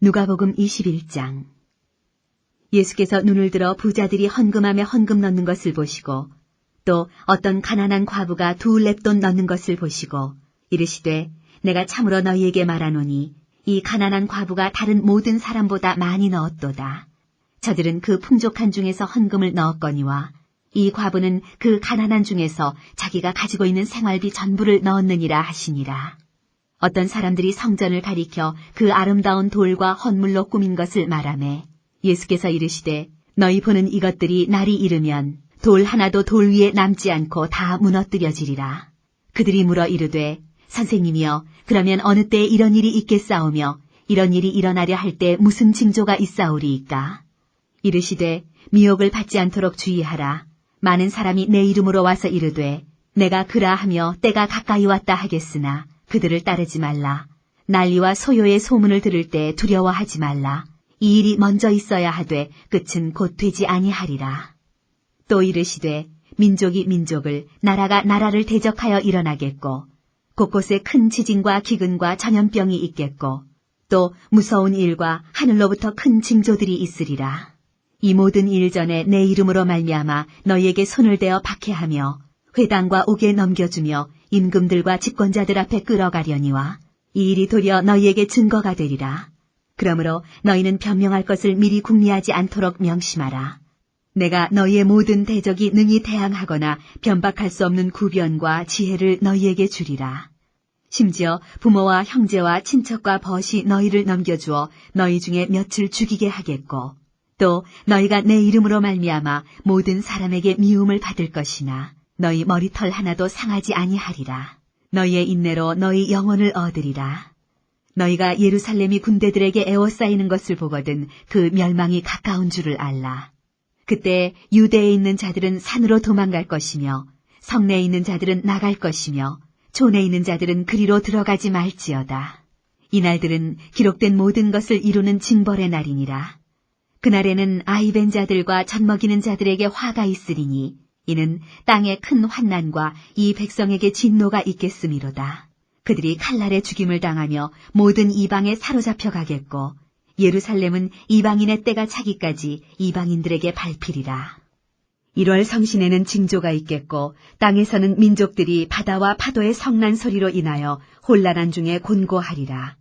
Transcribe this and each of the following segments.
누가복음 21장. 예수께서 눈을 들어 부자들이 헌금함에 헌금 넣는 것을 보시고 또 어떤 가난한 과부가 2렙돈 넣는 것을 보시고 이르시되 내가 참으로 너희에게 말하노니 이 가난한 과부가 다른 모든 사람보다 많이 넣었도다. 저들은 그 풍족한 중에서 헌금을 넣었거니와 이 과부는 그 가난한 중에서 자기가 가지고 있는 생활비 전부를 넣었느니라 하시니라. 어떤 사람들이 성전을 가리켜 그 아름다운 돌과 헌물로 꾸민 것을 말하매 예수께서 이르시되 너희 보는 이것들이 날이 이르면 돌 하나도 돌 위에 남지 않고 다 무너뜨려지리라. 그들이 물어 이르되 선생님이여 그러면 어느 때에 이런 일이 있겠사오며 이런 일이 일어나려 할 때 무슨 징조가 있사오리이까? 이르시되 미혹을 받지 않도록 주의하라. 많은 사람이 내 이름으로 와서 이르되 내가 그라하며 때가 가까이 왔다 하겠으나 그들을 따르지 말라. 난리와 소요의 소문을 들을 때 두려워하지 말라. 이 일이 먼저 있어야 하되 끝은 곧 되지 아니하리라. 또 이르시되 민족이 민족을 나라가 나라를 대적하여 일어나겠고 곳곳에 큰 지진과 기근과 전염병이 있겠고 또 무서운 일과 하늘로부터 큰 징조들이 있으리라. 이 모든 일 전에 내 이름으로 말미암아 너희에게 손을 대어 박해하며 회당과 옥에 넘겨주며 임금들과 집권자들 앞에 끌어가려니와 이 일이 도리어 너희에게 증거가 되리라. 그러므로 너희는 변명할 것을 미리 궁리하지 않도록 명심하라. 내가 너희의 모든 대적이 능히 대항하거나 변박할 수 없는 구변과 지혜를 너희에게 주리라. 심지어 부모와 형제와 친척과 벗이 너희를 넘겨주어 너희 중에 몇을 죽이게 하겠고 또 너희가 내 이름으로 말미암아 모든 사람에게 미움을 받을 것이나 너희 머리털 하나도 상하지 아니하리라. 너희의 인내로 너희 영혼을 얻으리라. 너희가 예루살렘이 군대들에게 에워싸이는 것을 보거든 그 멸망이 가까운 줄을 알라. 그때 유대에 있는 자들은 산으로 도망갈 것이며 성내에 있는 자들은 나갈 것이며 촌에 있는 자들은 그리로 들어가지 말지어다. 이 날들은 기록된 모든 것을 이루는 징벌의 날이니라. 그날에는 아이벤 자들과 젖먹이는 자들에게 화가 있으리니 이는 땅에 큰 환난과 이 백성에게 진노가 있겠음이로다. 그들이 칼날에 죽임을 당하며 모든 이방에 사로잡혀 가겠고 예루살렘은 이방인의 때가 차기까지 이방인들에게 밟히리라. 1월 성신에는 징조가 있겠고 땅에서는 민족들이 바다와 파도의 성난 소리로 인하여 혼란한 중에 곤고하리라.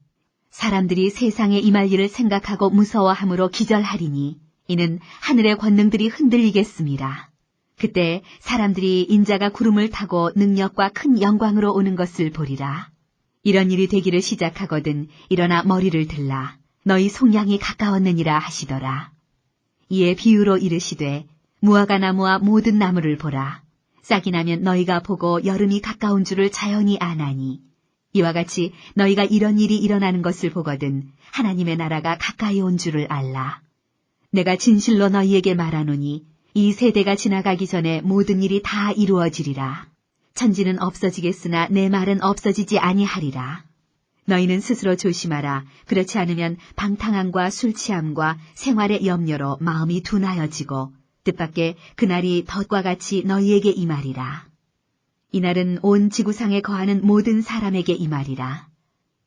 사람들이 세상에 임할 일을 생각하고 무서워함으로 기절하리니 이는 하늘의 권능들이 흔들리겠음이라. 그때 사람들이 인자가 구름을 타고 능력과 큰 영광으로 오는 것을 보리라. 이런 일이 되기를 시작하거든 일어나 머리를 들라. 너희 속량이 가까웠느니라 하시더라. 이에 비유로 이르시되 무화과 나무와 모든 나무를 보라. 싹이 나면 너희가 보고 여름이 가까운 줄을 자연히 아나니 이와 같이 너희가 이런 일이 일어나는 것을 보거든 하나님의 나라가 가까이 온 줄을 알라. 내가 진실로 너희에게 말하노니 이 세대가 지나가기 전에 모든 일이 다 이루어지리라. 천지는 없어지겠으나 내 말은 없어지지 아니하리라. 너희는 스스로 조심하라. 그렇지 않으면 방탕함과 술취함과 생활의 염려로 마음이 둔하여지고 뜻밖의 그날이 덫과 같이 너희에게 임하리라. 이날은 온 지구상에 거하는 모든 사람에게 임하리라.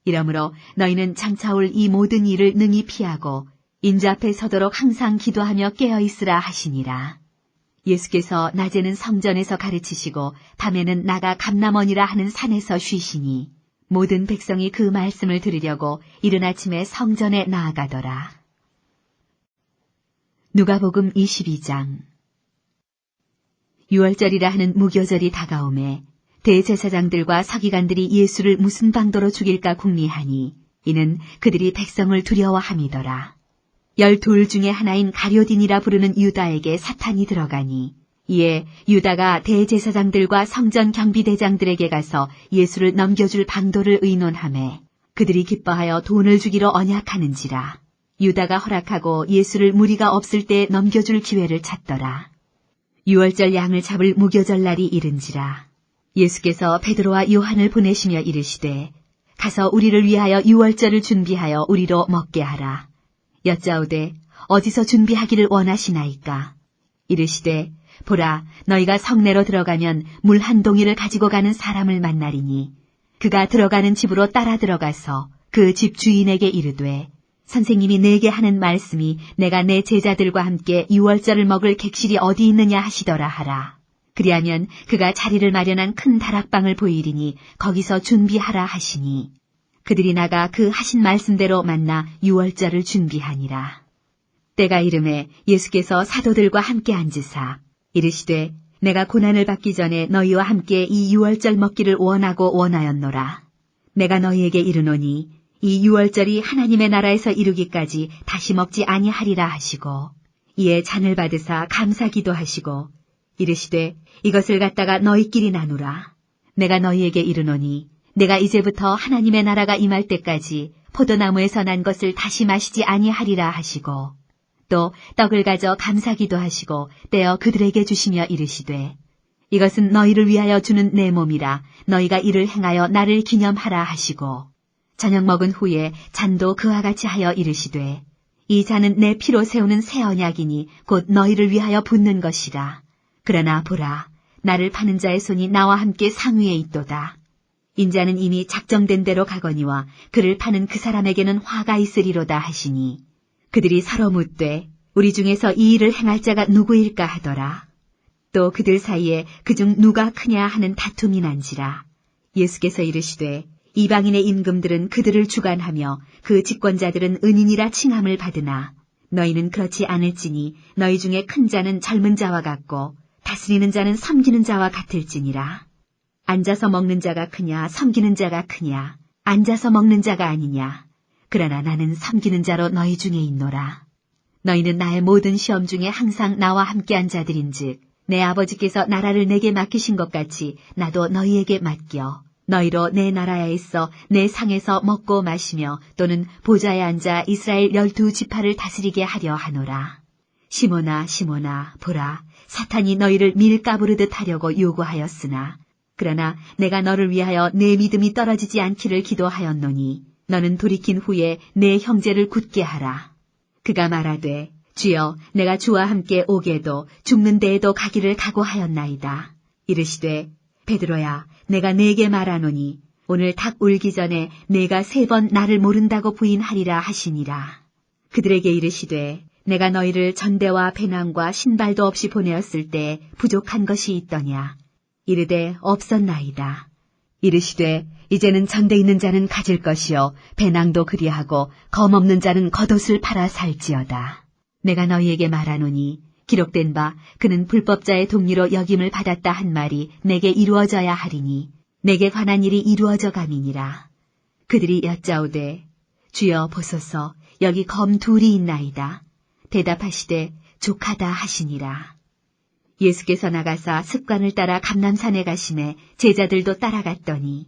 이러므로 너희는 장차올 이 모든 일을 능히 피하고 인자 앞에 서도록 항상 기도하며 깨어있으라 하시니라. 예수께서 낮에는 성전에서 가르치시고 밤에는 나가 감람원이라 하는 산에서 쉬시니 모든 백성이 그 말씀을 들으려고 이른 아침에 성전에 나아가더라. 누가복음 22장. 유월절이라 하는 무교절이 다가오매 대제사장들과 서기관들이 예수를 무슨 방도로 죽일까 궁리하니 이는 그들이 백성을 두려워함이더라. 12 중에 하나인 가룟딘이라 부르는 유다에게 사탄이 들어가니 이에 유다가 대제사장들과 성전 경비대장들에게 가서 예수를 넘겨줄 방도를 의논하매 그들이 기뻐하여 돈을 주기로 언약하는지라. 유다가 허락하고 예수를 무리가 없을 때 넘겨줄 기회를 찾더라. 유월절 양을 잡을 무교절 날이 이른지라. 예수께서 베드로와 요한을 보내시며 이르시되 가서 우리를 위하여 유월절을 준비하여 우리로 먹게 하라. 여짜오되 어디서 준비하기를 원하시나이까? 이르시되 보라 너희가 성내로 들어가면 물 한 동이를 가지고 가는 사람을 만나리니 그가 들어가는 집으로 따라 들어가서 그 집 주인에게 이르되 선생님이 내게 하는 말씀이 내가 내 제자들과 함께 유월절을 먹을 객실이 어디 있느냐 하시더라 하라. 그리하면 그가 자리를 마련한 큰 다락방을 보이리니 거기서 준비하라 하시니 그들이 나가 그 하신 말씀대로 만나 유월절을 준비하니라. 때가 이름에 예수께서 사도들과 함께 앉으사 이르시되 내가 고난을 받기 전에 너희와 함께 이 유월절 먹기를 원하였노라. 내가 너희에게 이르노니 이 유월절이 하나님의 나라에서 이루기까지 다시 먹지 아니하리라 하시고 이에 잔을 받으사 감사 기도하시고 이르시되 이것을 갖다가 너희끼리 나누라. 내가 너희에게 이르노니 내가 이제부터 하나님의 나라가 임할 때까지 포도나무에서 난 것을 다시 마시지 아니하리라 하시고 또 떡을 가져 감사 기도하시고 떼어 그들에게 주시며 이르시되 이것은 너희를 위하여 주는 내 몸이라 너희가 이를 행하여 나를 기념하라 하시고 저녁 먹은 후에 잔도 그와 같이 하여 이르시되 이 잔은 내 피로 세우는 새 언약이니 곧 너희를 위하여 붓는 것이라. 그러나 보라 나를 파는 자의 손이 나와 함께 상위에 있도다. 인자는 이미 작정된 대로 가거니와 그를 파는 그 사람에게는 화가 있으리로다 하시니 그들이 서로 묻되 우리 중에서 이 일을 행할 자가 누구일까 하더라. 또 그들 사이에 그중 누가 크냐 하는 다툼이 난지라. 예수께서 이르시되 이방인의 임금들은 그들을 주관하며 그 집권자들은 은인이라 칭함을 받으나 너희는 그렇지 않을지니 너희 중에 큰 자는 젊은 자와 같고 다스리는 자는 섬기는 자와 같을지니라. 앉아서 먹는 자가 크냐 섬기는 자가 크냐 앉아서 먹는 자가 아니냐. 그러나 나는 섬기는 자로 너희 중에 있노라. 너희는 나의 모든 시험 중에 항상 나와 함께한 자들인즉 내 아버지께서 나라를 내게 맡기신 것 같이 나도 너희에게 맡겨 너희로 내 나라에 있어 내 상에서 먹고 마시며 또는 보좌에 앉아 이스라엘 12지파를 다스리게 하려 하노라. 시몬아 시몬아 보라 사탄이 너희를 밀 까부르듯 하려고 요구하였으나 그러나 내가 너를 위하여 내 믿음이 떨어지지 않기를 기도하였노니 너는 돌이킨 후에 내 형제를 굳게 하라. 그가 말하되 주여 내가 주와 함께 오게도 죽는 데에도 가기를 각오하였나이다. 이르시되 베드로야 내가 네게 말하노니 오늘 닭 울기 전에 내가 3번 나를 모른다고 부인하리라 하시니라. 그들에게 이르시되 내가 너희를 전대와 배낭과 신발도 없이 보내었을 때 부족한 것이 있더냐. 이르되 없었나이다. 이르시되 이제는 전대 있는 자는 가질 것이요 배낭도 그리하고 검 없는 자는 겉옷을 팔아 살지어다. 내가 너희에게 말하노니 기록된 바 그는 불법자의 동리로 역임을 받았다 한 말이 내게 이루어져야 하리니 내게 관한 일이 이루어져 가미니라. 그들이 여짜오되 주여 보소서 여기 검 2이 있나이다. 대답하시되 족하다 하시니라. 예수께서 나가사 습관을 따라 감람산에 가심에 제자들도 따라갔더니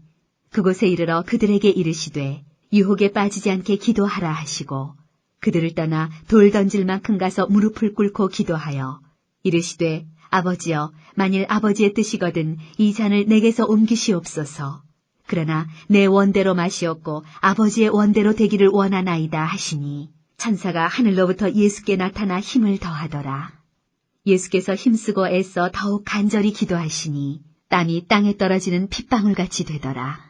그곳에 이르러 그들에게 이르시되 유혹에 빠지지 않게 기도하라 하시고 그들을 떠나 돌 던질 만큼 가서 무릎을 꿇고 기도하여 이르시되 아버지여 만일 아버지의 뜻이거든 이 잔을 내게서 옮기시옵소서. 그러나 내 원대로 마시옵고 아버지의 원대로 되기를 원하나이다 하시니 천사가 하늘로부터 예수께 나타나 힘을 더하더라. 예수께서 힘쓰고 애써 더욱 간절히 기도하시니 땀이 땅에 떨어지는 핏방울같이 되더라.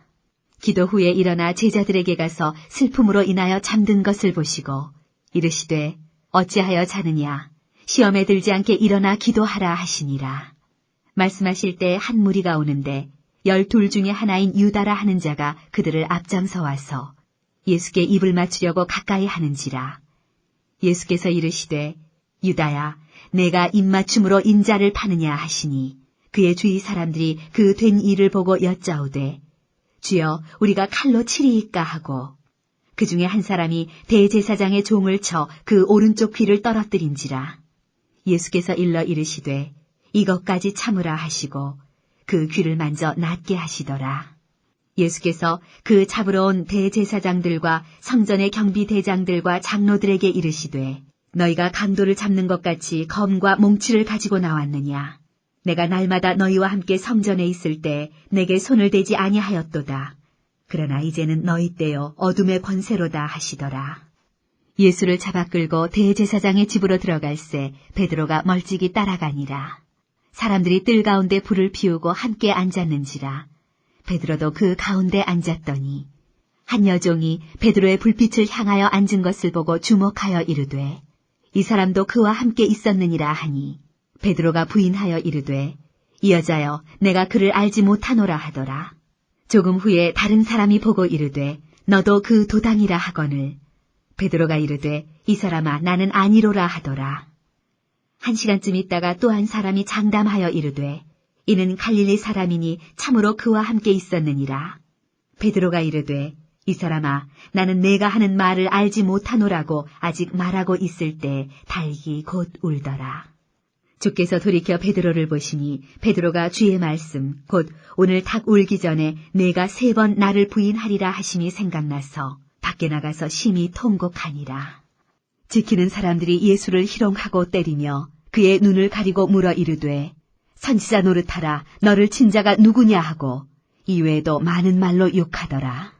기도 후에 일어나 제자들에게 가서 슬픔으로 인하여 잠든 것을 보시고 이르시되 어찌하여 자느냐 시험에 들지 않게 일어나 기도하라 하시니라. 말씀하실 때 한 무리가 오는데 12 중에 하나인 유다라 하는 자가 그들을 앞장서 와서 예수께 입을 맞추려고 가까이 하는지라. 예수께서 이르시되 유다야 내가 입맞춤으로 인자를 파느냐 하시니 그의 주위 사람들이 그 된 일을 보고 여짜오되 주여 우리가 칼로 치리이까 하고 그 중에 한 사람이 대제사장의 종을 쳐 그 오른쪽 귀를 떨어뜨린지라. 예수께서 일러 이르시되 이것까지 참으라 하시고 그 귀를 만져 낫게 하시더라. 예수께서 그 잡으러 온 대제사장들과 성전의 경비대장들과 장로들에게 이르시되 너희가 강도를 잡는 것 같이 검과 몽치를 가지고 나왔느냐. 내가 날마다 너희와 함께 성전에 있을 때 내게 손을 대지 아니하였도다. 그러나 이제는 너희 때요 어둠의 권세로다 하시더라. 예수를 잡아 끌고 대제사장의 집으로 들어갈새 베드로가 멀찍이 따라가니라. 사람들이 뜰 가운데 불을 피우고 함께 앉았는지라. 베드로도 그 가운데 앉았더니 한 여종이 베드로의 불빛을 향하여 앉은 것을 보고 주목하여 이르되 이 사람도 그와 함께 있었느니라 하니 베드로가 부인하여 이르되 이 여자여 내가 그를 알지 못하노라 하더라. 조금 후에 다른 사람이 보고 이르되 너도 그 도당이라 하거늘 베드로가 이르되 이 사람아 나는 아니로라 하더라. 1시간쯤 있다가 또 한 사람이 장담하여 이르되 이는 갈릴리 사람이니 참으로 그와 함께 있었느니라. 베드로가 이르되 이 사람아 나는 내가 하는 말을 알지 못하노라고 아직 말하고 있을 때 닭이 곧 울더라. 주께서 돌이켜 베드로를 보시니 베드로가 주의 말씀 곧 오늘 닭 울기 전에 내가 3번 나를 부인하리라 하심이 생각나서 밖에 나가서 심히 통곡하니라. 지키는 사람들이 예수를 희롱하고 때리며 그의 눈을 가리고 물어 이르되 선지자 노릇하라 너를 친 자가 누구냐 하고 이외에도 많은 말로 욕하더라.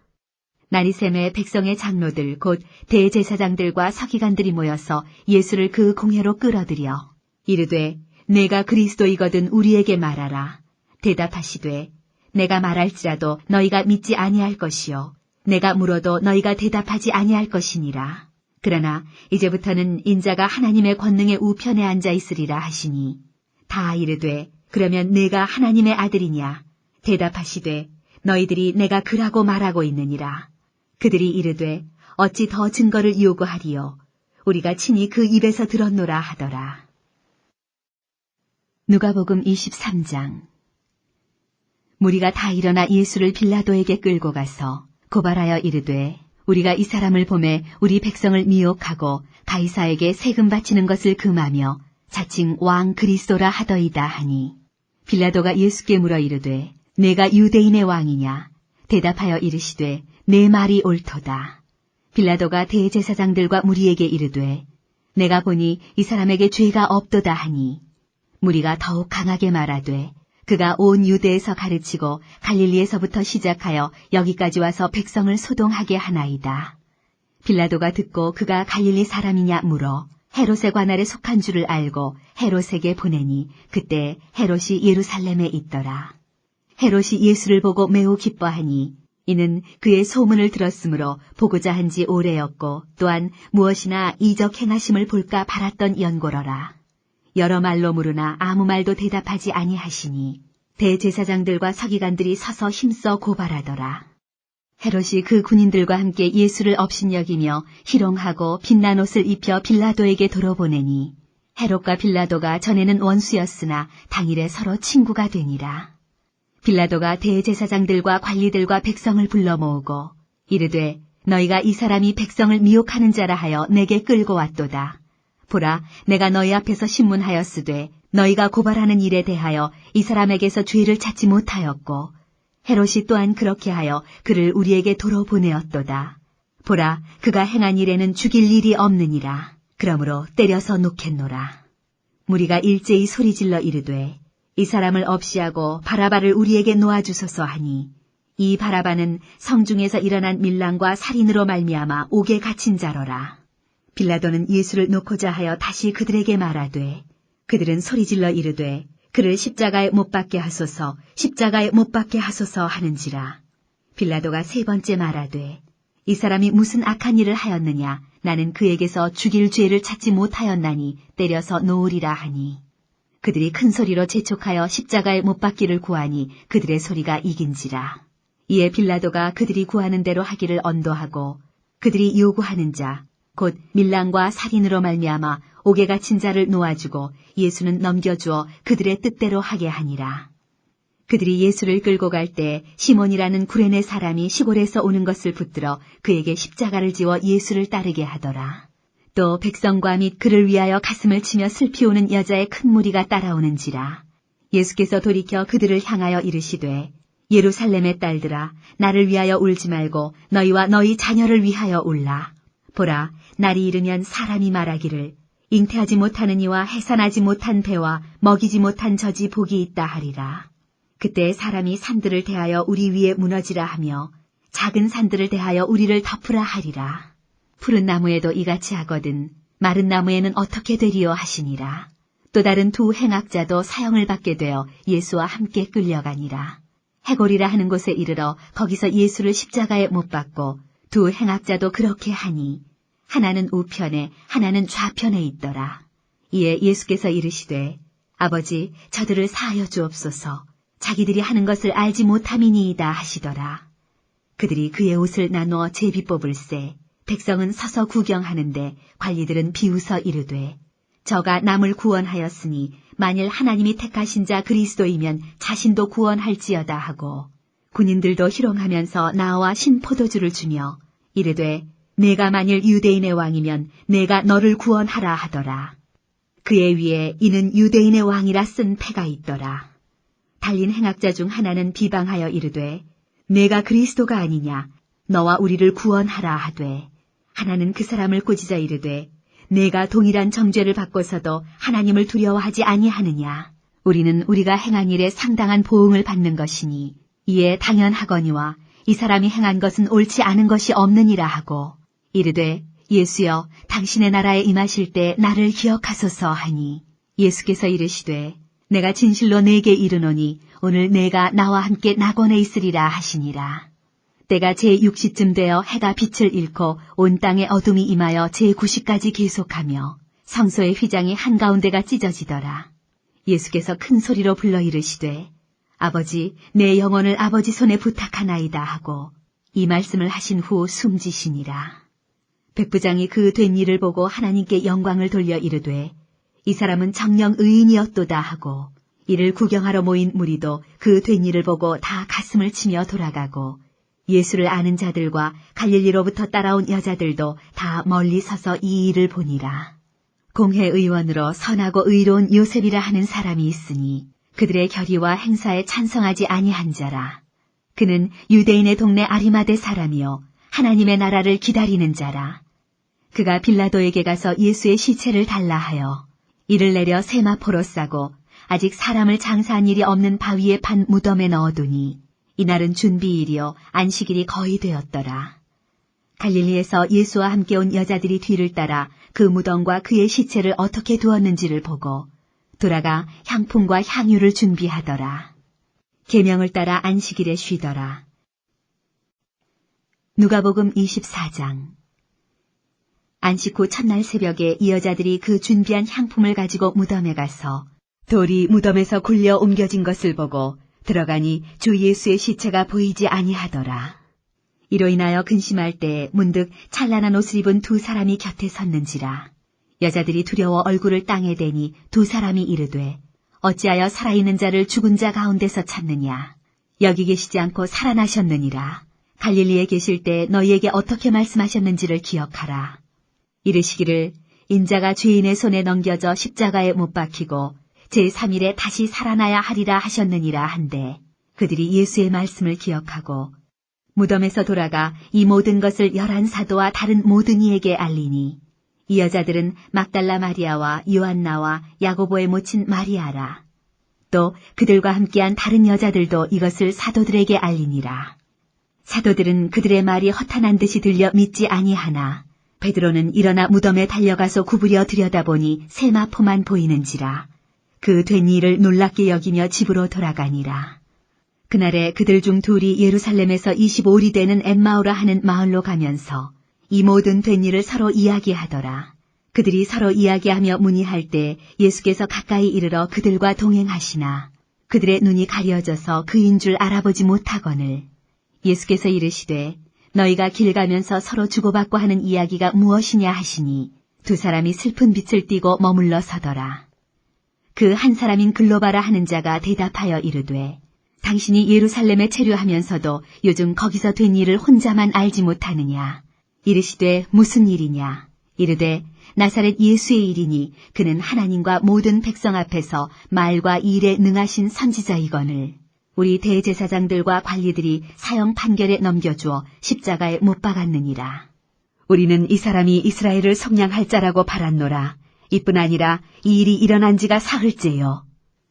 나니셈의 백성의 장로들 곧 대제사장들과 서기관들이 모여서 예수를 그 공회로 끌어들여 이르되 내가 그리스도이거든 우리에게 말하라. 대답하시되 내가 말할지라도 너희가 믿지 아니할 것이요 내가 물어도 너희가 대답하지 아니할 것이니라. 그러나 이제부터는 인자가 하나님의 권능의 우편에 앉아 있으리라 하시니 다 이르되 그러면 내가 하나님의 아들이냐. 대답하시되 너희들이 내가 그라고 말하고 있느니라. 그들이 이르되 어찌 더 증거를 요구하리요. 우리가 친히 그 입에서 들었노라 하더라. 누가복음 23장. 무리가 다 일어나 예수를 빌라도에게 끌고 가서 고발하여 이르되 우리가 이 사람을 보매 우리 백성을 미혹하고 가이사에게 세금 바치는 것을 금하며 자칭 왕 그리스도라 하더이다 하니 빌라도가 예수께 물어 이르되 내가 유대인의 왕이냐. 대답하여 이르시되 내 말이 옳도다. 빌라도가 대제사장들과 무리에게 이르되 내가 보니 이 사람에게 죄가 없도다 하니 무리가 더욱 강하게 말하되 그가 온 유대에서 가르치고 갈릴리에서부터 시작하여 여기까지 와서 백성을 소동하게 하나이다. 빌라도가 듣고 그가 갈릴리 사람이냐 물어 헤롯의 관할에 속한 줄을 알고 헤롯에게 보내니 그때 헤롯이 예루살렘에 있더라. 헤롯이 예수를 보고 매우 기뻐하니 이는 그의 소문을 들었으므로 보고자 한 지 오래였고 또한 무엇이나 이적 행하심을 볼까 바랐던 연고로라. 여러 말로 물으나 아무 말도 대답하지 아니하시니 대제사장들과 서기관들이 서서 힘써 고발하더라. 헤롯이 그 군인들과 함께 예수를 업신여기며 희롱하고 빛난 옷을 입혀 빌라도에게 돌아보내니 헤롯과 빌라도가 전에는 원수였으나 당일에 서로 친구가 되니라. 빌라도가 대제사장들과 관리들과 백성을 불러 모으고 이르되 너희가 이 사람이 백성을 미혹하는 자라 하여 내게 끌고 왔도다. 보라 내가 너희 앞에서 신문하였으되 너희가 고발하는 일에 대하여 이 사람에게서 죄를 찾지 못하였고 헤롯이 또한 그렇게 하여 그를 우리에게 도로 보내었도다. 보라 그가 행한 일에는 죽일 일이 없느니라. 그러므로 때려서 놓겠노라. 무리가 일제히 소리질러 이르되 이 사람을 없이하고 바라바를 우리에게 놓아주소서 하니 이 바라바는 성중에서 일어난 밀랑과 살인으로 말미암아 옥에 갇힌 자로라. 빌라도는 예수를 놓고자 하여 다시 그들에게 말하되 그들은 소리질러 이르되 그를 십자가에 못 박게 하소서 십자가에 못 박게 하소서 하는지라. 빌라도가 3번째 말하되 이 사람이 무슨 악한 일을 하였느냐. 나는 그에게서 죽일 죄를 찾지 못하였나니 때려서 놓으리라 하니 그들이 큰 소리로 재촉하여 십자가에 못 박기를 구하니 그들의 소리가 이긴지라. 이에 빌라도가 그들이 구하는 대로 하기를 언도하고 그들이 요구하는 자 곧 밀랑과 살인으로 말미암아 옥에 갇힌 자를 놓아주고 예수는 넘겨주어 그들의 뜻대로 하게 하니라. 그들이 예수를 끌고 갈 때 시몬이라는 구레네 사람이 시골에서 오는 것을 붙들어 그에게 십자가를 지워 예수를 따르게 하더라. 또 백성과 및 그를 위하여 가슴을 치며 슬피 우는 여자의 큰 무리가 따라오는지라. 예수께서 돌이켜 그들을 향하여 이르시되 예루살렘의 딸들아 나를 위하여 울지 말고 너희와 너희 자녀를 위하여 울라. 보라 날이 이르면 사람이 말하기를 잉태하지 못하는 이와 해산하지 못한 배와 먹이지 못한 젖이 복이 있다 하리라. 그때 사람이 산들을 대하여 우리 위에 무너지라 하며 작은 산들을 대하여 우리를 덮으라 하리라. 푸른 나무에도 이같이 하거든 마른 나무에는 어떻게 되리요 하시니라. 또 다른 2 행악자도 사형을 받게 되어 예수와 함께 끌려가니라. 해골이라 하는 곳에 이르러 거기서 예수를 십자가에 못 박고 두 행악자도 그렇게 하니 하나는 우편에 하나는 좌편에 있더라. 이에 예수께서 이르시되 아버지 저들을 사하여 주옵소서 자기들이 하는 것을 알지 못함이니이다 하시더라. 그들이 그의 옷을 나누어 제비 뽑을세 백성은 서서 구경하는데 관리들은 비웃어 이르되 저가 남을 구원하였으니 만일 하나님이 택하신 자 그리스도이면 자신도 구원할지어다 하고 군인들도 희롱하면서 나와 신포도주를 주며 이르되 내가 만일 유대인의 왕이면 내가 너를 구원하라 하더라. 그의 위에 이는 유대인의 왕이라 쓴 패가 있더라. 달린 행악자 중 하나는 비방하여 이르되 내가 그리스도가 아니냐 너와 우리를 구원하라 하되 하나는 그 사람을 꾸짖어 이르되 내가 동일한 정죄를 받고서도 하나님을 두려워하지 아니하느냐. 우리는 우리가 행한 일에 상당한 보응을 받는 것이니 이에 당연하거니와 이 사람이 행한 것은 옳지 않은 것이 없느니라 하고 이르되 예수여 당신의 나라에 임하실 때 나를 기억하소서 하니 예수께서 이르시되 내가 진실로 네게 이르노니 오늘 내가 나와 함께 낙원에 있으리라 하시니라. 때가 제6시쯤 되어 해가 빛을 잃고 온 땅에 어둠이 임하여 제9시까지 계속하며 성소의 휘장이 한가운데가 찢어지더라. 예수께서 큰 소리로 불러 이르시되 아버지 내 영혼을 아버지 손에 부탁하나이다 하고 이 말씀을 하신 후 숨지시니라. 백부장이 그 된 일을 보고 하나님께 영광을 돌려 이르되 이 사람은 정녕 의인이었도다 하고 이를 구경하러 모인 무리도 그 된 일을 보고 다 가슴을 치며 돌아가고 예수를 아는 자들과 갈릴리로부터 따라온 여자들도 다 멀리 서서 이 일을 보니라. 공회의원으로 선하고 의로운 요셉이라 하는 사람이 있으니 그들의 결의와 행사에 찬성하지 아니한 자라. 그는 유대인의 동네 아리마대 사람이요 하나님의 나라를 기다리는 자라. 그가 빌라도에게 가서 예수의 시체를 달라 하여 이를 내려 세마포로 싸고 아직 사람을 장사한 일이 없는 바위에 판 무덤에 넣어두니 이날은 준비일이요 안식일이 거의 되었더라. 갈릴리에서 예수와 함께 온 여자들이 뒤를 따라 그 무덤과 그의 시체를 어떻게 두었는지를 보고 돌아가 향품과 향유를 준비하더라. 계명을 따라 안식일에 쉬더라. 누가복음 24장. 안식 후 첫날 새벽에 이 여자들이 그 준비한 향품을 가지고 무덤에 가서 돌이 무덤에서 굴려 옮겨진 것을 보고 들어가니 주 예수의 시체가 보이지 아니하더라. 이로 인하여 근심할 때 문득 찬란한 옷을 입은 두 사람이 곁에 섰는지라. 여자들이 두려워 얼굴을 땅에 대니 두 사람이 이르되 어찌하여 살아있는 자를 죽은 자 가운데서 찾느냐. 여기 계시지 않고 살아나셨느니라. 갈릴리에 계실 때 너희에게 어떻게 말씀하셨는지를 기억하라. 이르시기를 인자가 죄인의 손에 넘겨져 십자가에 못 박히고 제3일에 다시 살아나야 하리라 하셨느니라 한데 그들이 예수의 말씀을 기억하고 무덤에서 돌아가 이 모든 것을 11사도와 다른 모든 이에게 알리니 이 여자들은 막달라 마리아와 요한나와 야고보의 모친 마리아라. 또 그들과 함께한 다른 여자들도 이것을 사도들에게 알리니라. 사도들은 그들의 말이 허탄한 듯이 들려 믿지 아니하나 베드로는 일어나 무덤에 달려가서 구부려 들여다보니 세마포만 보이는지라. 그 된 일을 놀랍게 여기며 집으로 돌아가니라. 그날에 그들 중 둘이 예루살렘에서 25리 되는 엠마오라 하는 마을로 가면서 이 모든 된 일을 서로 이야기하더라. 그들이 서로 이야기하며 문의할 때 예수께서 가까이 이르러 그들과 동행하시나 그들의 눈이 가려져서 그인 줄 알아보지 못하거늘 예수께서 이르시되 너희가 길 가면서 서로 주고받고 하는 이야기가 무엇이냐 하시니 두 사람이 슬픈 빛을 띠고 머물러 서더라. 그 한 사람인 글로바라 하는 자가 대답하여 이르되 당신이 예루살렘에 체류하면서도 요즘 거기서 된 일을 혼자만 알지 못하느냐. 이르시되 무슨 일이냐. 이르되 나사렛 예수의 일이니 그는 하나님과 모든 백성 앞에서 말과 일에 능하신 선지자이거늘 우리 대제사장들과 관리들이 사형 판결에 넘겨주어 십자가에 못 박았느니라. 우리는 이 사람이 이스라엘을 속량할 자라고 바랐노라. 이뿐 아니라 이 일이 일어난 지가 사흘째요.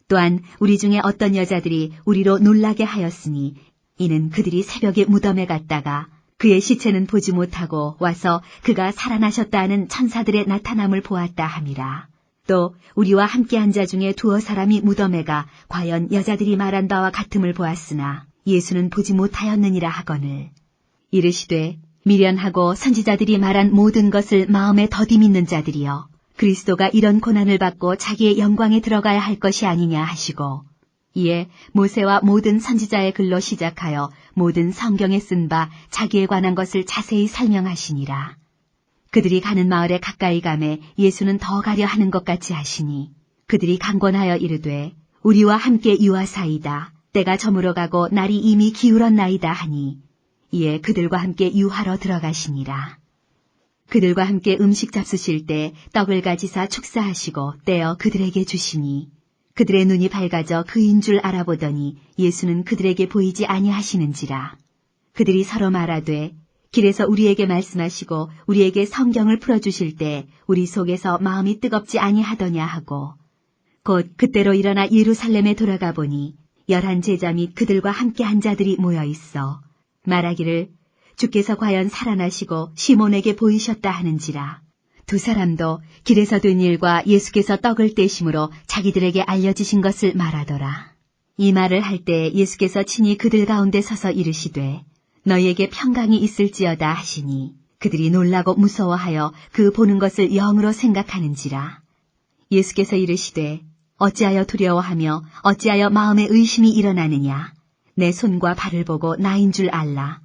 또한 우리 중에 어떤 여자들이 우리로 놀라게 하였으니 이는 그들이 새벽에 무덤에 갔다가 그의 시체는 보지 못하고 와서 그가 살아나셨다 하는 천사들의 나타남을 보았다 함이라. 또 우리와 함께한 자 중에 두어 사람이 무덤에 가 과연 여자들이 말한 바와 같음을 보았으나 예수는 보지 못하였느니라 하거늘 이르시되 미련하고 선지자들이 말한 모든 것을 마음에 더디 믿는 자들이여 그리스도가 이런 고난을 받고 자기의 영광에 들어가야 할 것이 아니냐 하시고 이에 모세와 모든 선지자의 글로 시작하여 모든 성경에 쓴 바 자기에 관한 것을 자세히 설명하시니라. 그들이 가는 마을에 가까이 가매 예수는 더 가려 하는 것 같이 하시니 그들이 강권하여 이르되 우리와 함께 유하사이다. 때가 저물어 가고 날이 이미 기울었나이다 하니 이에 그들과 함께 유하러 들어가시니라. 그들과 함께 음식 잡수실 때 떡을 가지사 축사하시고 떼어 그들에게 주시니 그들의 눈이 밝아져 그인 줄 알아보더니 예수는 그들에게 보이지 아니하시는지라. 그들이 서로 말하되 길에서 우리에게 말씀하시고 우리에게 성경을 풀어주실 때 우리 속에서 마음이 뜨겁지 아니하더냐 하고 곧 그때로 일어나 예루살렘에 돌아가 보니 11 제자 및 그들과 함께 한 자들이 모여 있어 말하기를 주께서 과연 살아나시고 시몬에게 보이셨다 하는지라. 두 사람도 길에서 된 일과 예수께서 떡을 떼심으로 자기들에게 알려지신 것을 말하더라. 이 말을 할 때 예수께서 친히 그들 가운데 서서 이르시되 너희에게 평강이 있을지어다 하시니 그들이 놀라고 무서워하여 그 보는 것을 영으로 생각하는지라. 예수께서 이르시되 어찌하여 두려워하며 어찌하여 마음에 의심이 일어나느냐. 내 손과 발을 보고 나인 줄 알라.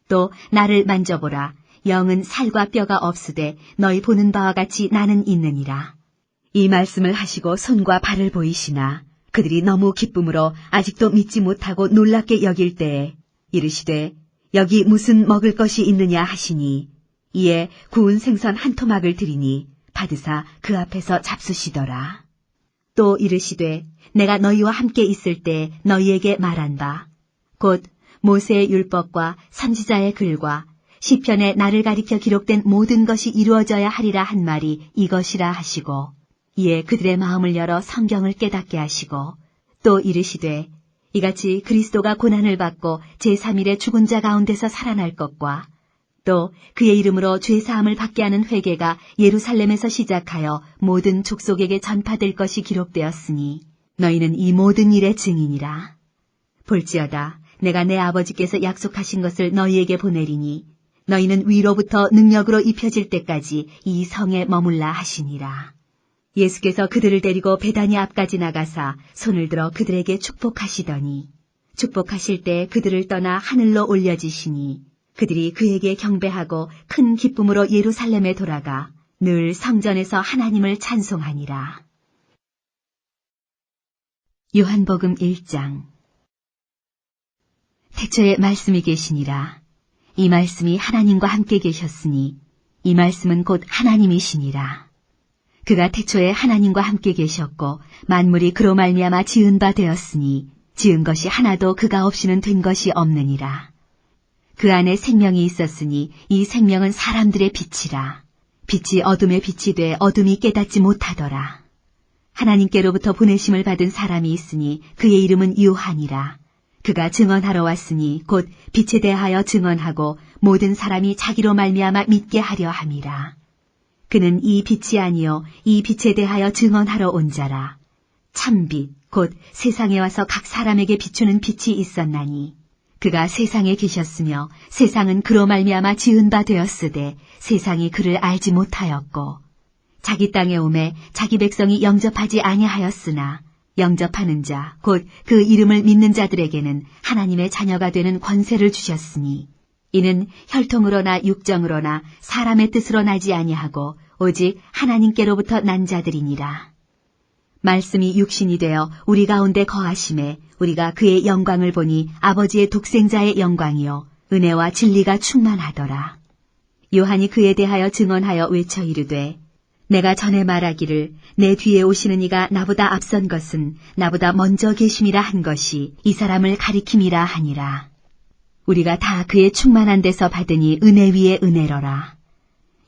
또 나를 만져보라. 영은 살과 뼈가 없으되 너희 보는 바와 같이 나는 있느니라. 이 말씀을 하시고 손과 발을 보이시나 그들이 너무 기쁨으로 아직도 믿지 못하고 놀랍게 여길 때에 이르시되 여기 무슨 먹을 것이 있느냐 하시니 이에 구운 생선 한 토막을 드리니 받으사 그 앞에서 잡수시더라. 또 이르시되 내가 너희와 함께 있을 때 너희에게 말한 바 곧 모세의 율법과 선지자의 글과 시편에 나를 가리켜 기록된 모든 것이 이루어져야 하리라 한 말이 이것이라 하시고 이에 그들의 마음을 열어 성경을 깨닫게 하시고 또 이르시되 이같이 그리스도가 고난을 받고 제3일에 죽은 자 가운데서 살아날 것과 또 그의 이름으로 죄사함을 받게 하는 회개가 예루살렘에서 시작하여 모든 족속에게 전파될 것이 기록되었으니 너희는 이 모든 일의 증인이라. 볼지어다 내가 내 아버지께서 약속하신 것을 너희에게 보내리니 너희는 위로부터 능력으로 입혀질 때까지 이 성에 머물라 하시니라. 예수께서 그들을 데리고 베다니 앞까지 나가사 손을 들어 그들에게 축복하시더니 축복하실 때 그들을 떠나 하늘로 올려지시니 그들이 그에게 경배하고 큰 기쁨으로 예루살렘에 돌아가 늘 성전에서 하나님을 찬송하니라. 요한복음 1장. 태초에 말씀이 계시니라. 이 말씀이 하나님과 함께 계셨으니 이 말씀은 곧 하나님이시니라. 그가 태초에 하나님과 함께 계셨고 만물이 그로 말미암아 지은 바 되었으니 지은 것이 하나도 그가 없이는 된 것이 없느니라. 그 안에 생명이 있었으니 이 생명은 사람들의 빛이라. 빛이 어둠에 빛이 돼 어둠이 깨닫지 못하더라. 하나님께로부터 보내심을 받은 사람이 있으니 그의 이름은 요한이라. 그가 증언하러 왔으니 곧 빛에 대하여 증언하고 모든 사람이 자기로 말미암아 믿게 하려 함이라. 그는 이 빛이 아니요 이 빛에 대하여 증언하러 온 자라. 참빛 곧 세상에 와서 각 사람에게 비추는 빛이 있었나니 그가 세상에 계셨으며 세상은 그로 말미암아 지은 바 되었으되 세상이 그를 알지 못하였고 자기 땅에 오매 자기 백성이 영접하지 아니하였으나 영접하는 자, 곧 그 이름을 믿는 자들에게는 하나님의 자녀가 되는 권세를 주셨으니 이는 혈통으로나 육정으로나 사람의 뜻으로 나지 아니하고 오직 하나님께로부터 난 자들이니라. 말씀이 육신이 되어 우리 가운데 거하심에 우리가 그의 영광을 보니 아버지의 독생자의 영광이요 은혜와 진리가 충만하더라. 요한이 그에 대하여 증언하여 외쳐 이르되 내가 전에 말하기를 내 뒤에 오시는 이가 나보다 앞선 것은 나보다 먼저 계심이라 한 것이 이 사람을 가리킴이라 하니라. 우리가 다 그의 충만한 데서 받으니 은혜 위에 은혜로라.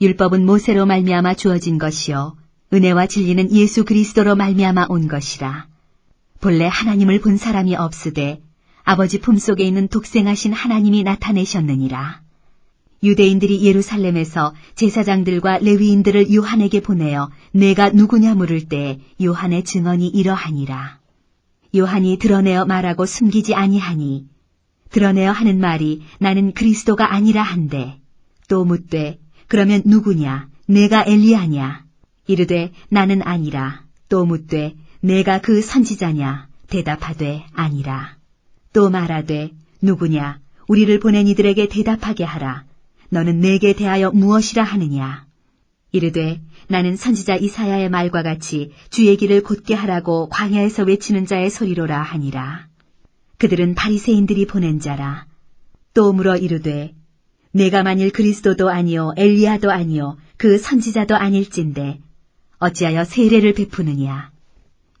율법은 모세로 말미암아 주어진 것이요 은혜와 진리는 예수 그리스도로 말미암아 온 것이라. 본래 하나님을 본 사람이 없으되 아버지 품속에 있는 독생하신 하나님이 나타내셨느니라. 유대인들이 예루살렘에서 제사장들과 레위인들을 요한에게 보내어 내가 누구냐 물을 때 요한의 증언이 이러하니라. 요한이 드러내어 말하고 숨기지 아니하니 드러내어 하는 말이 나는 그리스도가 아니라 한데 또 묻되 그러면 누구냐? 내가 엘리야냐? 이르되 나는 아니라. 또 묻되 내가 그 선지자냐? 대답하되 아니라. 또 말하되 누구냐? 우리를 보낸 이들에게 대답하게 하라. 너는 내게 대하여 무엇이라 하느냐? 이르되 나는 선지자 이사야의 말과 같이 주의 길을 곧게 하라고 광야에서 외치는 자의 소리로라 하니라. 그들은 바리새인들이 보낸 자라. 또 물어 이르되 내가 만일 그리스도도 아니요 엘리야도 아니요 그 선지자도 아닐진데 어찌하여 세례를 베푸느냐?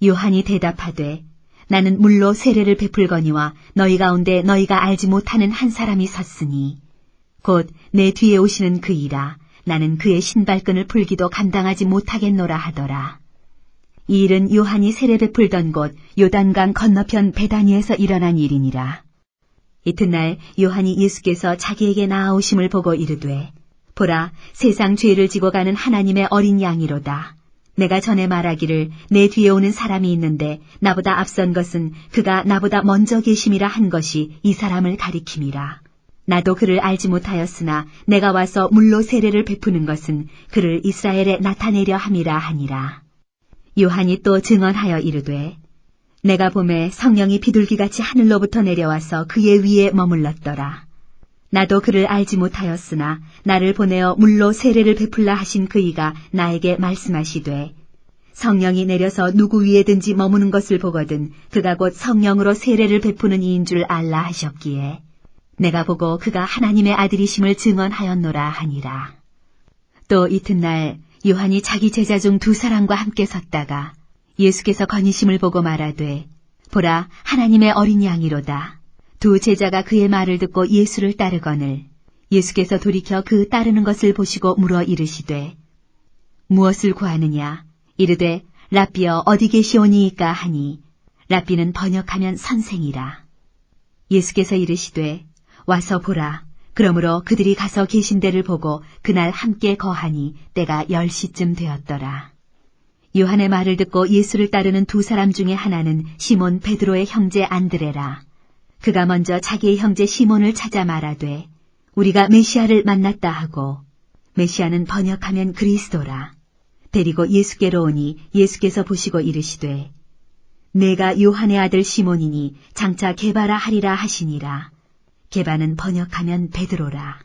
요한이 대답하되 나는 물로 세례를 베풀거니와 너희 가운데 너희가 알지 못하는 한 사람이 섰으니 곧 내 뒤에 오시는 그이라. 나는 그의 신발끈을 풀기도 감당하지 못하겠노라 하더라. 이 일은 요한이 세례 베풀던 곳 요단강 건너편 베다니에서 일어난 일이니라. 이튿날 요한이 예수께서 자기에게 나아오심을 보고 이르되 보라 세상 죄를 지고 가는 하나님의 어린 양이로다. 내가 전에 말하기를 내 뒤에 오는 사람이 있는데 나보다 앞선 것은 그가 나보다 먼저 계심이라 한 것이 이 사람을 가리킴이라. 나도 그를 알지 못하였으나 내가 와서 물로 세례를 베푸는 것은 그를 이스라엘에 나타내려 함이라 하니라. 요한이 또 증언하여 이르되 내가 보매 성령이 비둘기같이 하늘로부터 내려와서 그의 위에 머물렀더라. 나도 그를 알지 못하였으나 나를 보내어 물로 세례를 베풀라 하신 그이가 나에게 말씀하시되 성령이 내려서 누구 위에든지 머무는 것을 보거든 그가 곧 성령으로 세례를 베푸는 이인 줄 알라 하셨기에 내가 보고 그가 하나님의 아들이심을 증언하였노라 하니라. 또 이튿날 요한이 자기 제자 중 2사람과 함께 섰다가 예수께서 거니심을 보고 말하되 보라 하나님의 어린 양이로다. 2 제자가 그의 말을 듣고 예수를 따르거늘 예수께서 돌이켜 그 따르는 것을 보시고 물어 이르시되 무엇을 구하느냐? 이르되 랍비여 어디 계시오니이까 하니 랍비는 번역하면 선생이라. 예수께서 이르시되 와서 보라. 그러므로 그들이 가서 계신 데를 보고 그날 함께 거하니 때가 10시쯤 되었더라. 요한의 말을 듣고 예수를 따르는 2사람 중에 하나는 시몬 베드로의 형제 안드레라. 그가 먼저 자기의 형제 시몬을 찾아 말하되 우리가 메시아를 만났다 하고 메시아는 번역하면 그리스도라. 데리고 예수께로 오니 예수께서 보시고 이르시되 내가 요한의 아들 시몬이니 장차 게바라 하리라 하시니라. 게바는 번역하면 베드로라.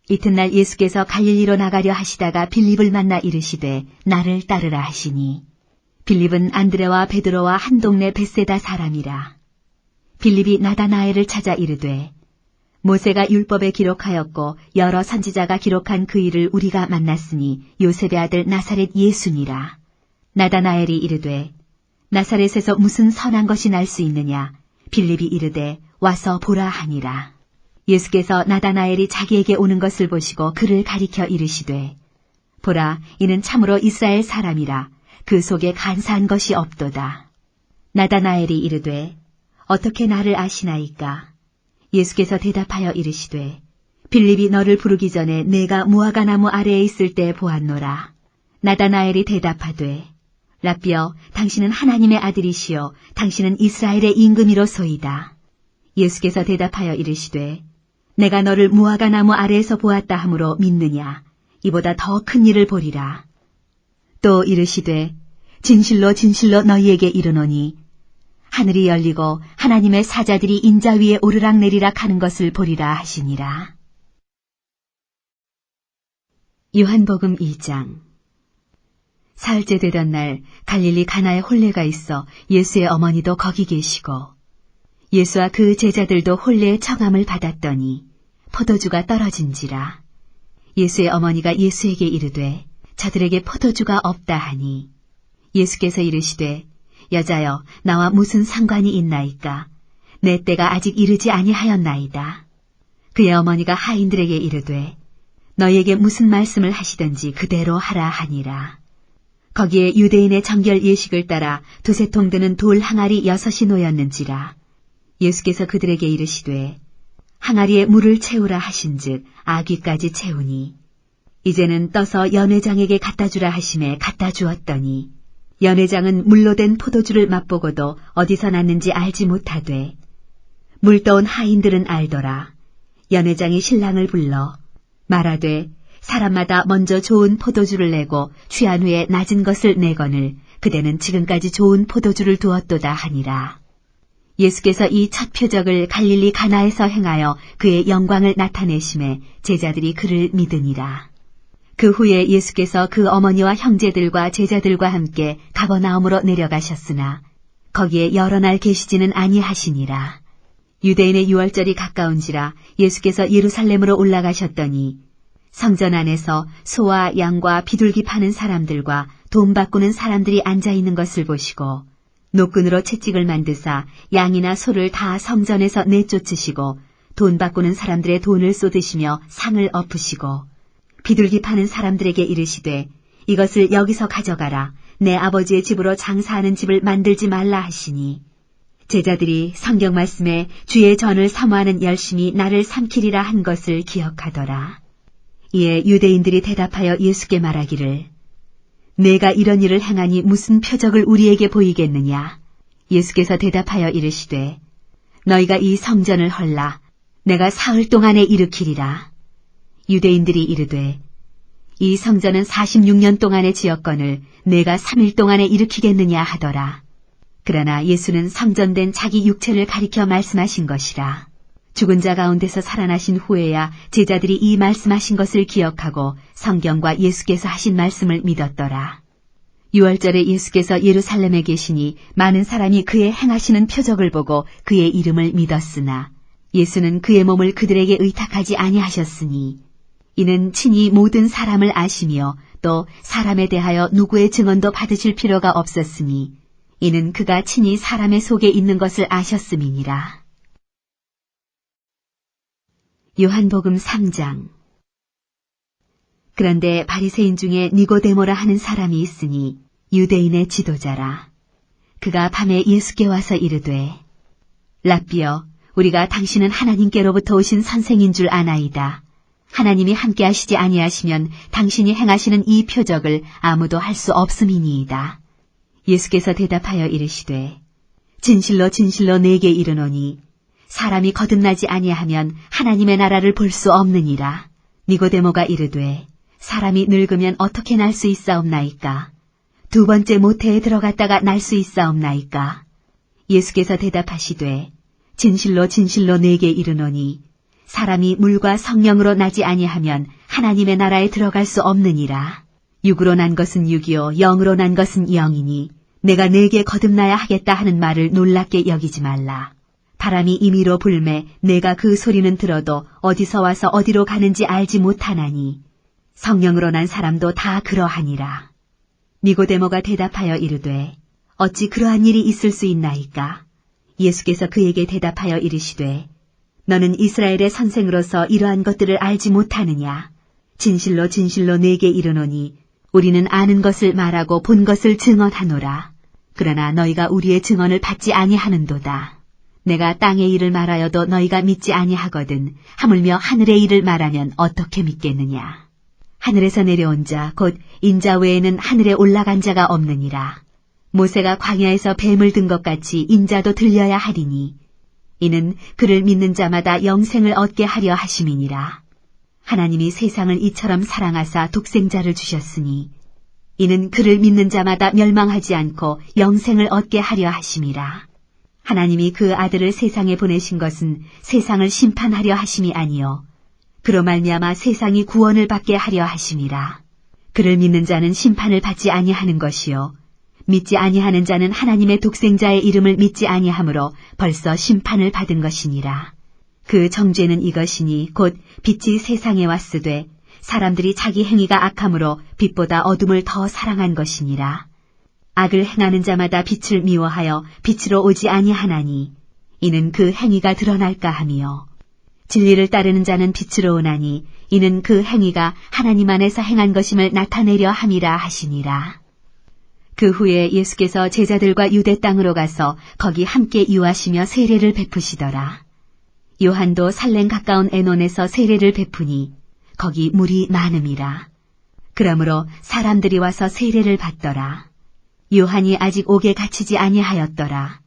이튿날 예수께서 갈릴리로 나가려 하시다가 빌립을 만나 이르시되 나를 따르라 하시니 빌립은 안드레와 베드로와 한 동네 벳세다 사람이라. 빌립이 나다나엘을 찾아 이르되 모세가 율법에 기록하였고 여러 선지자가 기록한 그 일을 우리가 만났으니 요셉의 아들 나사렛 예수니라. 나다나엘이 이르되 나사렛에서 무슨 선한 것이 날 수 있느냐? 빌립이 이르되 와서 보라 하니라. 예수께서 나다나엘이 자기에게 오는 것을 보시고 그를 가리켜 이르시되 보라 이는 참으로 이스라엘 사람이라. 그 속에 간사한 것이 없도다. 나다나엘이 이르되 어떻게 나를 아시나이까? 예수께서 대답하여 이르시되 빌립이 너를 부르기 전에 내가 무화과나무 아래에 있을 때 보았노라. 나다나엘이 대답하되 랍비여 당신은 하나님의 아들이시요 당신은 이스라엘의 임금이로소이다. 예수께서 대답하여 이르시되 내가 너를 무화과나무 아래에서 보았다 하므로 믿느냐? 이보다 더 큰 일을 보리라. 또 이르시되 진실로 진실로 너희에게 이르노니 하늘이 열리고 하나님의 사자들이 인자 위에 오르락내리락 하는 것을 보리라 하시니라. 요한복음 2장. 사흘째 되던 날 갈릴리 가나에 혼례가 있어 예수의 어머니도 거기 계시고 예수와 그 제자들도 혼례의 청함을 받았더니 포도주가 떨어진지라. 예수의 어머니가 예수에게 이르되 저들에게 포도주가 없다 하니 예수께서 이르시되 여자여 나와 무슨 상관이 있나이까? 내 때가 아직 이르지 아니하였나이다. 그의 어머니가 하인들에게 이르되 너희에게 무슨 말씀을 하시든지 그대로 하라 하니라. 거기에 유대인의 정결 예식을 따라 2-3통 드는 돌 항아리 6이 놓였는지라. 예수께서 그들에게 이르시되 항아리에 물을 채우라 하신즉 아귀까지 채우니 이제는 떠서 연회장에게 갖다 주라 하심에 갖다 주었더니 연회장은 물로 된 포도주를 맛보고도 어디서 났는지 알지 못하되 물떠온 하인들은 알더라. 연회장이 신랑을 불러 말하되 사람마다 먼저 좋은 포도주를 내고 취한 후에 낮은 것을 내거늘 그대는 지금까지 좋은 포도주를 두었도다 하니라. 예수께서 이 첫 표적을 갈릴리 가나에서 행하여 그의 영광을 나타내심에 제자들이 그를 믿으니라. 그 후에 예수께서 그 어머니와 형제들과 제자들과 함께 가버나움으로 내려가셨으나 거기에 여러 날 계시지는 아니하시니라. 유대인의 유월절이 가까운지라 예수께서 예루살렘으로 올라가셨더니 성전 안에서 소와 양과 비둘기 파는 사람들과 돈 바꾸는 사람들이 앉아 있는 것을 보시고 노끈으로 채찍을 만드사 양이나 소를 다 성전에서 내쫓으시고 돈 바꾸는 사람들의 돈을 쏟으시며 상을 엎으시고 비둘기 파는 사람들에게 이르시되 이것을 여기서 가져가라. 내 아버지의 집으로 장사하는 집을 만들지 말라 하시니 제자들이 성경 말씀에 주의 전을 사모하는 열심이 나를 삼키리라 한 것을 기억하더라. 이에 유대인들이 대답하여 예수께 말하기를 내가 이런 일을 행하니 무슨 표적을 우리에게 보이겠느냐. 예수께서 대답하여 이르시되 너희가 이 성전을 헐라. 내가 사흘 동안에 일으키리라. 유대인들이 이르되 이 성전은 46년 동안에 지었거늘 내가 3일 동안에 일으키겠느냐 하더라. 그러나 예수는 성전된 자기 육체를 가리켜 말씀하신 것이라. 죽은 자 가운데서 살아나신 후에야 제자들이 이 말씀하신 것을 기억하고 성경과 예수께서 하신 말씀을 믿었더라. 유월절에 예수께서 예루살렘에 계시니 많은 사람이 그의 행하시는 표적을 보고 그의 이름을 믿었으나 예수는 그의 몸을 그들에게 의탁하지 아니하셨으니 이는 친히 모든 사람을 아시며 또 사람에 대하여 누구의 증언도 받으실 필요가 없었으니 이는 그가 친히 사람의 속에 있는 것을 아셨음이니라. 요한복음 3장. 그런데 바리새인 중에 니고데모라 하는 사람이 있으니 유대인의 지도자라. 그가 밤에 예수께 와서 이르되 랍비여 우리가 당신은 하나님께로부터 오신 선생인 줄 아나이다. 하나님이 함께 하시지 아니하시면 당신이 행하시는 이 표적을 아무도 할 수 없음이니이다. 예수께서 대답하여 이르시되 진실로 진실로 내게 이르노니 사람이 거듭나지 아니하면 하나님의 나라를 볼 수 없느니라. 니고데모가 이르되 사람이 늙으면 어떻게 날 수 있사옵나이까? 두 번째 모태에 들어갔다가 날 수 있사옵나이까? 예수께서 대답하시되 진실로 진실로 내게 이르노니 사람이 물과 성령으로 나지 아니하면 하나님의 나라에 들어갈 수 없느니라. 육으로 난 것은 육이요 영으로 난 것은 영이니 내가 내게 거듭나야 하겠다 하는 말을 놀랍게 여기지 말라. 바람이 임의로 불매 내가 그 소리는 들어도 어디서 와서 어디로 가는지 알지 못하나니 성령으로 난 사람도 다 그러하니라. 니고데모가 대답하여 이르되 어찌 그러한 일이 있을 수 있나이까? 예수께서 그에게 대답하여 이르시되 너는 이스라엘의 선생으로서 이러한 것들을 알지 못하느냐? 진실로 진실로 내게 이르노니 우리는 아는 것을 말하고 본 것을 증언하노라. 그러나 너희가 우리의 증언을 받지 아니하는도다. 내가 땅의 일을 말하여도 너희가 믿지 아니하거든 하물며 하늘의 일을 말하면 어떻게 믿겠느냐. 하늘에서 내려온 자 곧 인자 외에는 하늘에 올라간 자가 없느니라. 모세가 광야에서 뱀을 든 것 같이 인자도 들려야 하리니 이는 그를 믿는 자마다 영생을 얻게 하려 하심이니라. 하나님이 세상을 이처럼 사랑하사 독생자를 주셨으니 이는 그를 믿는 자마다 멸망하지 않고 영생을 얻게 하려 하심이라. 하나님이 그 아들을 세상에 보내신 것은 세상을 심판하려 하심이 아니요 그로 말미암아 세상이 구원을 받게 하려 하심이라. 그를 믿는 자는 심판을 받지 아니하는 것이요 믿지 아니하는 자는 하나님의 독생자의 이름을 믿지 아니하므로 벌써 심판을 받은 것이니라. 그 정죄는 이것이니 곧 빛이 세상에 왔으되 사람들이 자기 행위가 악함으로 빛보다 어둠을 더 사랑한 것이니라. 악을 행하는 자마다 빛을 미워하여 빛으로 오지 아니하나니 이는 그 행위가 드러날까 하며 진리를 따르는 자는 빛으로 오나니 이는 그 행위가 하나님 안에서 행한 것임을 나타내려 함이라 하시니라. 그 후에 예수께서 제자들과 유대 땅으로 가서 거기 함께 유하시며 세례를 베푸시더라. 요한도 살렘 가까운 에논에서 세례를 베푸니 거기 물이 많음이라. 그러므로 사람들이 와서 세례를 받더라. 요한이 아직 옥에 갇히지 아니하였더라.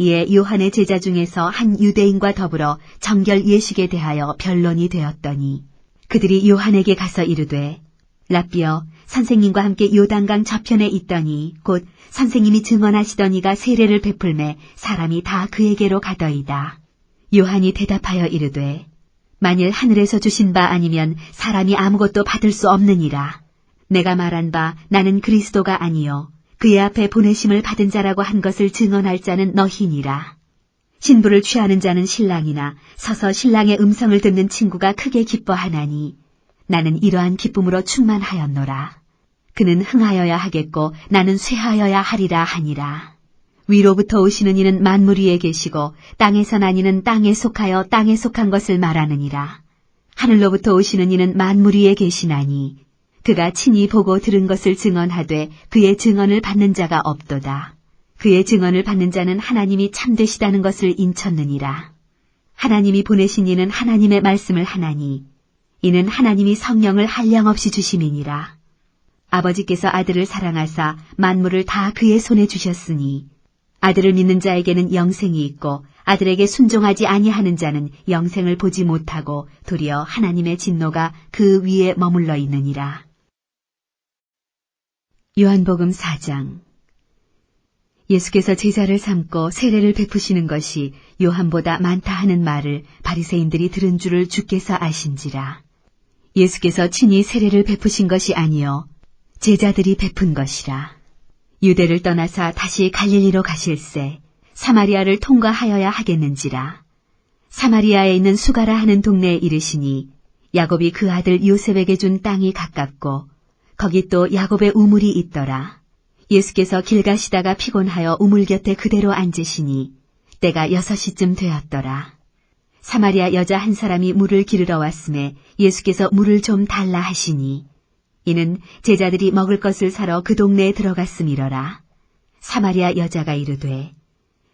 이에 요한의 제자 중에서 한 유대인과 더불어 정결 예식에 대하여 변론이 되었더니 그들이 요한에게 가서 이르되 랍비여 선생님과 함께 요단강 저편에 있더니 곧 선생님이 증언하시던 이가 세례를 베풀매 사람이 다 그에게로 가더이다. 요한이 대답하여 이르되 만일 하늘에서 주신 바 아니면 사람이 아무것도 받을 수 없느니라. 내가 말한 바 나는 그리스도가 아니요 그의 앞에 보내심을 받은 자라고 한 것을 증언할 자는 너희니라. 신부를 취하는 자는 신랑이나 서서 신랑의 음성을 듣는 친구가 크게 기뻐하나니 나는 이러한 기쁨으로 충만하였노라. 그는 흥하여야 하겠고 나는 쇠하여야 하리라 하니라. 위로부터 오시는 이는 만물 위에 계시고 땅에서 난 이는 땅에 속하여 땅에 속한 것을 말하느니라. 하늘로부터 오시는 이는 만물 위에 계시나니 그가 친히 보고 들은 것을 증언하되 그의 증언을 받는 자가 없도다. 그의 증언을 받는 자는 하나님이 참되시다는 것을 인쳤느니라. 하나님이 보내신 이는 하나님의 말씀을 하나니 이는 하나님이 성령을 한량없이 주심이니라. 아버지께서 아들을 사랑하사 만물을 다 그의 손에 주셨으니 아들을 믿는 자에게는 영생이 있고 아들에게 순종하지 아니하는 자는 영생을 보지 못하고 도리어 하나님의 진노가 그 위에 머물러 있느니라. 요한복음 4장. 예수께서 제자를 삼고 세례를 베푸시는 것이 요한보다 많다 하는 말을 바리새인들이 들은 줄을 주께서 아신지라. 예수께서 친히 세례를 베푸신 것이 아니요 제자들이 베푼 것이라. 유대를 떠나사 다시 갈릴리로 가실새 사마리아를 통과하여야 하겠는지라. 사마리아에 있는 수가라 하는 동네에 이르시니 야곱이 그 아들 요셉에게 준 땅이 가깝고 거기 또 야곱의 우물이 있더라. 예수께서 길 가시다가 피곤하여 우물 곁에 그대로 앉으시니 때가 6시쯤 되었더라. 사마리아 여자 한 사람이 물을 기르러 왔음에 예수께서 물을 좀 달라 하시니 이는 제자들이 먹을 것을 사러 그 동네에 들어갔음이러라. 사마리아 여자가 이르되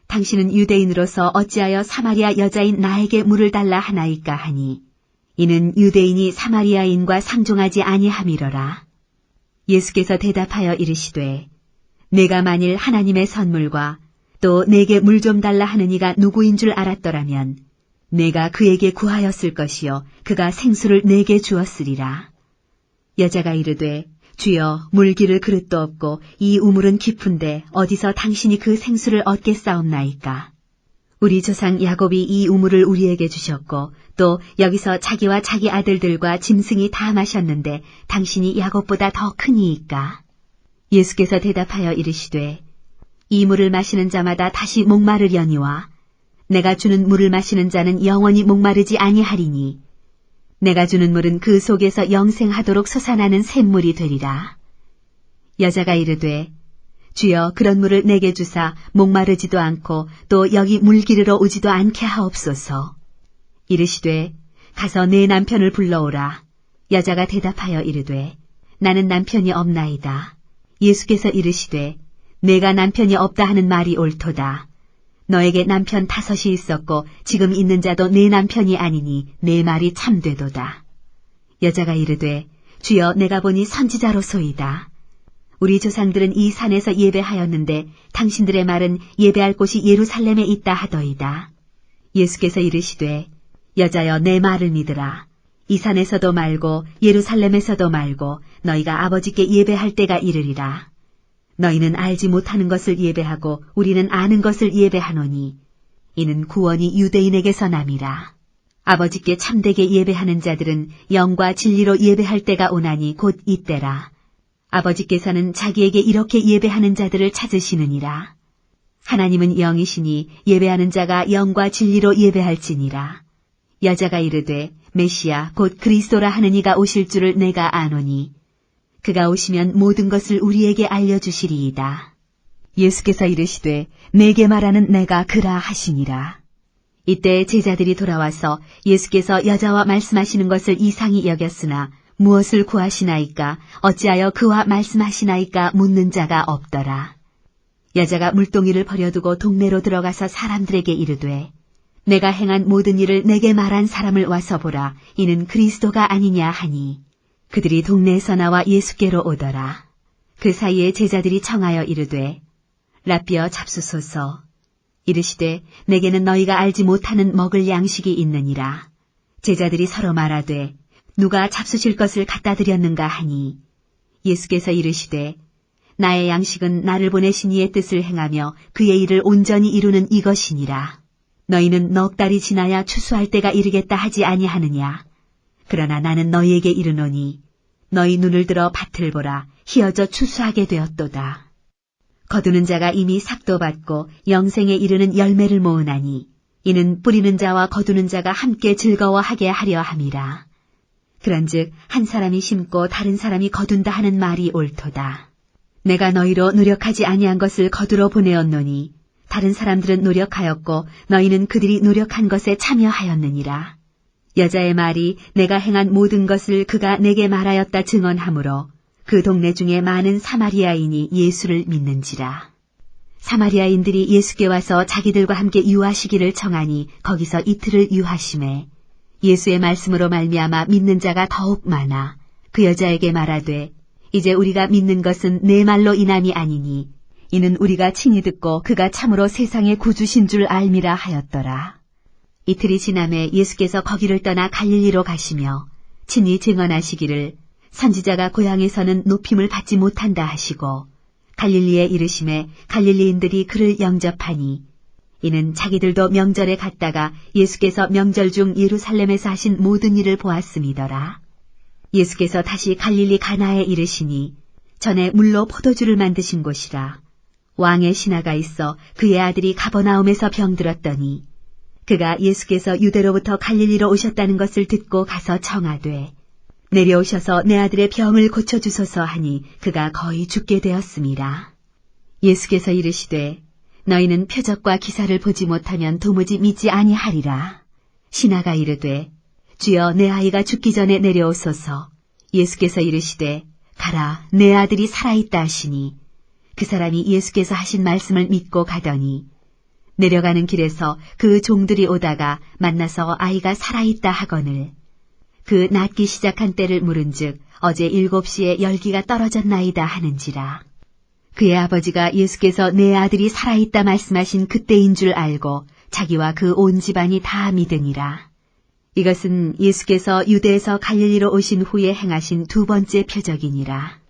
당신은 유대인으로서 어찌하여 사마리아 여자인 나에게 물을 달라 하나이까 하니 이는 유대인이 사마리아인과 상종하지 아니함이러라. 예수께서 대답하여 이르시되 내가 만일 하나님의 선물과 또 내게 물 좀 달라 하는 이가 누구인 줄 알았더라면 내가 그에게 구하였을 것이요 그가 생수를 내게 주었으리라. 여자가 이르되 주여 물 기를 그릇도 없고 이 우물은 깊은데 어디서 당신이 그 생수를 얻겠사옵나이까. 우리 조상 야곱이 이 우물을 우리에게 주셨고 또 여기서 자기와 자기 아들들과 짐승이 다 마셨는데 당신이 야곱보다 더 크니이까. 예수께서 대답하여 이르시되 이 물을 마시는 자마다 다시 목마르려니와 내가 주는 물을 마시는 자는 영원히 목마르지 아니하리니 내가 주는 물은 그 속에서 영생하도록 솟아나는 샘물이 되리라. 여자가 이르되 주여 그런 물을 내게 주사 목마르지도 않고 또 여기 물 기르러 오지도 않게 하옵소서. 이르시되 가서 내 남편을 불러오라. 여자가 대답하여 이르되 나는 남편이 없나이다. 예수께서 이르시되 내가 남편이 없다 하는 말이 옳도다. 너에게 남편 5이 있었고 지금 있는 자도 내 남편이 아니니 내 말이 참되도다. 여자가 이르되 주여 내가 보니 선지자로소이다. 우리 조상들은 이 산에서 예배하였는데 당신들의 말은 예배할 곳이 예루살렘에 있다 하더이다. 예수께서 이르시되 여자여 내 말을 믿으라. 이 산에서도 말고 예루살렘에서도 말고 너희가 아버지께 예배할 때가 이르리라. 너희는 알지 못하는 것을 예배하고 우리는 아는 것을 예배하노니 이는 구원이 유대인에게서 남이라. 아버지께 참되게 예배하는 자들은 영과 진리로 예배할 때가 오나니 곧 이때라. 아버지께서는 자기에게 이렇게 예배하는 자들을 찾으시느니라. 하나님은 영이시니 예배하는 자가 영과 진리로 예배할지니라. 여자가 이르되 메시아 곧 그리스도라 하는 이가 오실 줄을 내가 아노니 그가 오시면 모든 것을 우리에게 알려주시리이다. 예수께서 이르시되 내게 말하는 내가 그라 하시니라. 이때 제자들이 돌아와서 예수께서 여자와 말씀하시는 것을 이상히 여겼으나 무엇을 구하시나이까 어찌하여 그와 말씀하시나이까 묻는 자가 없더라. 여자가 물동이를 버려두고 동네로 들어가서 사람들에게 이르되 내가 행한 모든 일을 내게 말한 사람을 와서 보라. 이는 그리스도가 아니냐 하니 그들이 동네에서 나와 예수께로 오더라. 그 사이에 제자들이 청하여 이르되 랍비여 잡수소서. 이르시되 내게는 너희가 알지 못하는 먹을 양식이 있느니라. 제자들이 서로 말하되 누가 잡수실 것을 갖다 드렸는가 하니 예수께서 이르시되 나의 양식은 나를 보내신 이의 뜻을 행하며 그의 일을 온전히 이루는 이것이니라. 너희는 넉 달이 지나야 추수할 때가 이르겠다 하지 아니하느냐. 그러나 나는 너희에게 이르노니 너희 눈을 들어 밭을 보라. 희어져 추수하게 되었도다. 거두는 자가 이미 삭도 받고 영생에 이르는 열매를 모으나니 이는 뿌리는 자와 거두는 자가 함께 즐거워하게 하려 함이라. 그런즉 한 사람이 심고 다른 사람이 거둔다 하는 말이 옳도다. 내가 너희로 노력하지 아니한 것을 거두러 보내었노니 다른 사람들은 노력하였고 너희는 그들이 노력한 것에 참여하였느니라. 여자의 말이 내가 행한 모든 것을 그가 내게 말하였다 증언하므로 그 동네 중에 많은 사마리아인이 예수를 믿는지라. 사마리아인들이 예수께 와서 자기들과 함께 유하시기를 청하니 거기서 이틀을 유하심에 예수의 말씀으로 말미암아 믿는 자가 더욱 많아 그 여자에게 말하되 이제 우리가 믿는 것은 내 말로 인함이 아니니 이는 우리가 친히 듣고 그가 참으로 세상의 구주신 줄 알미라 하였더라. 이틀이 지남에 예수께서 거기를 떠나 갈릴리로 가시며 친히 증언하시기를 선지자가 고향에서는 높임을 받지 못한다 하시고 갈릴리에 이르심에 갈릴리인들이 그를 영접하니 이는 자기들도 명절에 갔다가 예수께서 명절 중 예루살렘에서 하신 모든 일을 보았음이더라. 예수께서 다시 갈릴리 가나에 이르시니 전에 물로 포도주를 만드신 곳이라. 왕의 신하가 있어 그의 아들이 가버나움에서 병들었더니 그가 예수께서 유대로부터 갈릴리로 오셨다는 것을 듣고 가서 청하되 내려오셔서 내 아들의 병을 고쳐주소서 하니 그가 거의 죽게 되었음이라. 예수께서 이르시되 너희는 표적과 기사를 보지 못하면 도무지 믿지 아니하리라. 신하가 이르되 주여 내 아이가 죽기 전에 내려오소서. 예수께서 이르시되 가라 내 아들이 살아있다 하시니 그 사람이 예수께서 하신 말씀을 믿고 가더니 내려가는 길에서 그 종들이 오다가 만나서 아이가 살아있다 하거늘 그 낫기 시작한 때를 물은즉 어제 7시에 열기가 떨어졌나이다 하는지라. 그의 아버지가 예수께서 내 아들이 살아있다 말씀하신 그때인 줄 알고 자기와 그 온 집안이 다 믿으니라. 이것은 예수께서 유대에서 갈릴리로 오신 후에 행하신 두 번째 표적이니라.